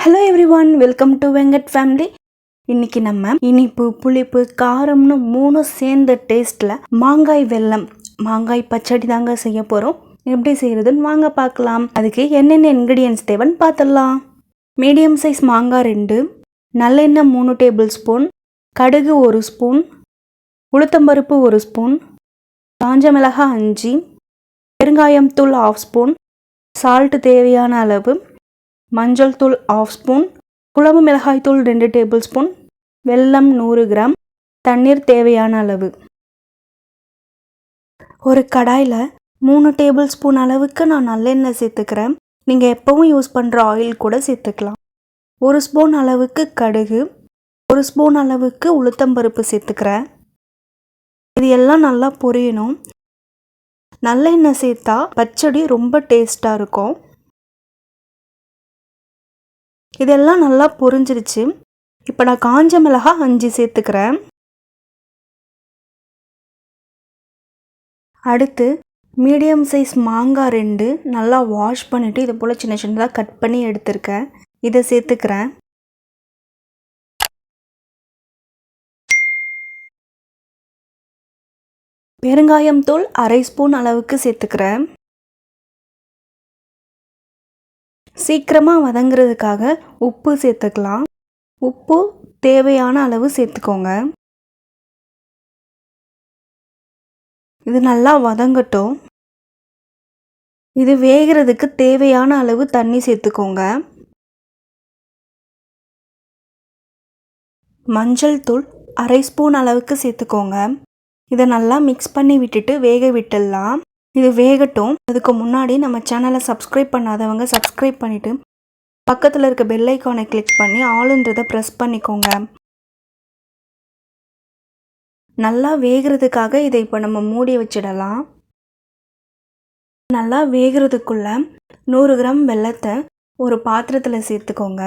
Hello everyone, welcome to venkat family. இன்னைக்கு நம்ம இனிப்பு புளிப்பு காரம்னு மூணு சேர்ந்த டேஸ்ட்ல மாங்காய் வெல்லம் மாங்காய் பச்சடி தாங்க செய்ய போறோம். எப்படி செய்யறதுன்னு வாங்க பார்க்கலாம். அதுக்கு என்னென்ன இன்கிரிடியன்ட்ஸ் தேவைன்னு பார்த்தலாம். மீடியம் சைஸ் மாங்காய் 2, நல்லெண்ணெய் 3 டேபிள் ஸ்பூன், கடுகு 1 ஸ்பூன், உளுத்தம்பருப்பு 1 ஸ்பூன், காஞ்ச மிளகாய் 5, பெருங்காயம் தூள் 1/2 ஸ்பூன், சால்ட் தேவையான அளவு, மஞ்சள் தூள் 1/2 ஸ்பூன், குழம்பு மிளகாய் தூள் 2 டேபிள் ஸ்பூன், வெல்லம் 100 கிராம், தண்ணீர் தேவையான அளவு. ஒரு கடாயில் 3 டேபிள் ஸ்பூன் அளவுக்கு நான் நல்லெண்ணெய் சேர்த்துக்கிறேன். நீங்கள் எப்பவும் யூஸ் பண்ணுற ஆயில் கூட சேர்த்துக்கலாம். 1 ஸ்பூன் அளவுக்கு கடுகு, 1 ஸ்பூன் அளவுக்கு உளுத்தம்பருப்பு சேர்த்துக்கிறேன். இது எல்லாம் நல்லா பொரியணும். நல்லெண்ணெய் சேர்த்தா பச்சடி ரொம்ப டேஸ்ட்டாக இருக்கும். இதெல்லாம் நல்லா பொரிஞ்சிருச்சு. இப்போ நான் காஞ்ச மிளகாய் 5 சேர்த்துக்கிறேன். அடுத்து மீடியம் சைஸ் மாங்காய் 2 நல்லா வாஷ் பண்ணிவிட்டு இது போல் சின்ன சின்னதாக கட் பண்ணி எடுத்துருக்கேன். இதை சேர்த்துக்கிறேன். பெருங்காயம் தூள் 1/2 ஸ்பூன் அளவுக்கு சேர்த்துக்கிறேன். சீக்கிரமாக வதங்கிறதுக்காக உப்பு சேர்த்துக்கலாம். உப்பு தேவையான அளவு சேர்த்துக்கோங்க. இது நல்லா வதங்கட்டும். இது வேகிறதுக்கு தேவையான அளவு தண்ணி சேர்த்துக்கோங்க. மஞ்சள் தூள் 1/2 ஸ்பூன் அளவுக்கு சேர்த்துக்கோங்க. இதை நல்லா மிக்ஸ் பண்ணி விட்டுட்டு வேக விட்டுடலாம். இது வேகட்டும். அதுக்கு முன்னாடி நம்ம சேனலை சப்ஸ்கிரைப் பண்ணாதவங்க சப்ஸ்கிரைப் பண்ணிவிட்டு பக்கத்தில் இருக்க பெல் ஐக்கானை கிளிக் பண்ணி ஆளுன்றதை ப்ரெஸ் பண்ணிக்கோங்க. நல்லா வேகிறதுக்காக இதை இப்போ நம்ம மூடி வச்சிடலாம். நல்லா வேகிறதுக்குள்ள 100 கிராம் வெல்லத்தை ஒரு பாத்திரத்தில் சேர்த்துக்கோங்க.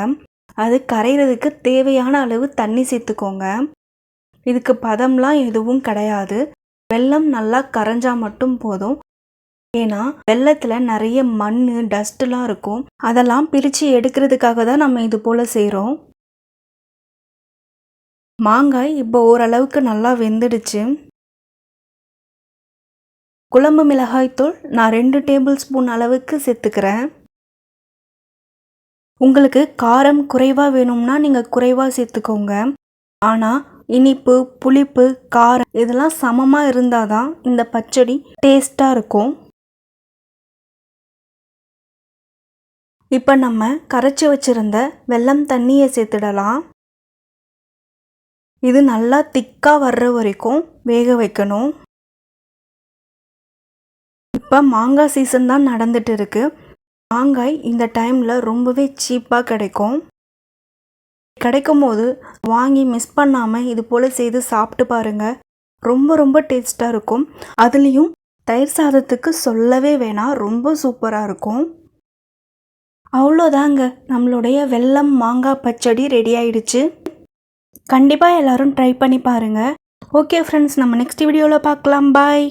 அது கரைகிறதுக்கு தேவையான அளவு தண்ணி சேர்த்துக்கோங்க. இதுக்கு பதம்லாம் எதுவும் கிடையாது. வெல்லம் நல்லா கரைஞ்சா மட்டும் போதும். ஏன்னா வெல்லத்தில் நிறைய மண் டஸ்ட்லாம் இருக்கும். அதெல்லாம் பிரித்து எடுக்கிறதுக்காக தான் நம்ம இது போல் செய்கிறோம். மாங்காய் இப்போ ஓரளவுக்கு நல்லா வெந்துடுச்சு. குழம்பு மிளகாய் தூள் நான் 2 டேபிள் ஸ்பூன் அளவுக்கு சேர்த்துக்கிறேன். உங்களுக்கு காரம் குறைவாக வேணும்னா நீங்கள் குறைவாக சேர்த்துக்கோங்க. ஆனால் இனிப்பு புளிப்பு காரம் இதெல்லாம் சமமாக இருந்தால் தான் இந்த பச்சடி டேஸ்ட்டாக இருக்கும். இப்போ நம்ம கரைச்சி வச்சுருந்த வெல்லம் தண்ணியை சேர்த்துடலாம். இது நல்லா திக்காக வர்ற வரைக்கும் வேக வைக்கணும். இப்போ மாங்காய் சீசன் தான் நடந்துட்டு இருக்கு. மாங்காய் இந்த டைமில் ரொம்பவே சீப்பாக கிடைக்கும். கிடைக்கும் போது வாங்கி மிஸ் பண்ணாமல் இது போல் செய்து சாப்பிட்டு பாருங்கள். ரொம்ப ரொம்ப டேஸ்ட்டாக இருக்கும். அதுலேயும் தயிர் சாதத்துக்கு சொல்லவே வேணாம், ரொம்ப சூப்பராக இருக்கும். அவ்வளோதாங்க, நம்மளுடைய வெல்லம் மாங்காய் பச்சடி ரெடி ஆயிடுச்சு. கண்டிப்பாக எல்லோரும் ட்ரை பண்ணி பாருங்கள். ஓகே ஃப்ரெண்ட்ஸ், நம்ம நெக்ஸ்ட் வீடியோவில் பார்க்கலாம். பாய்.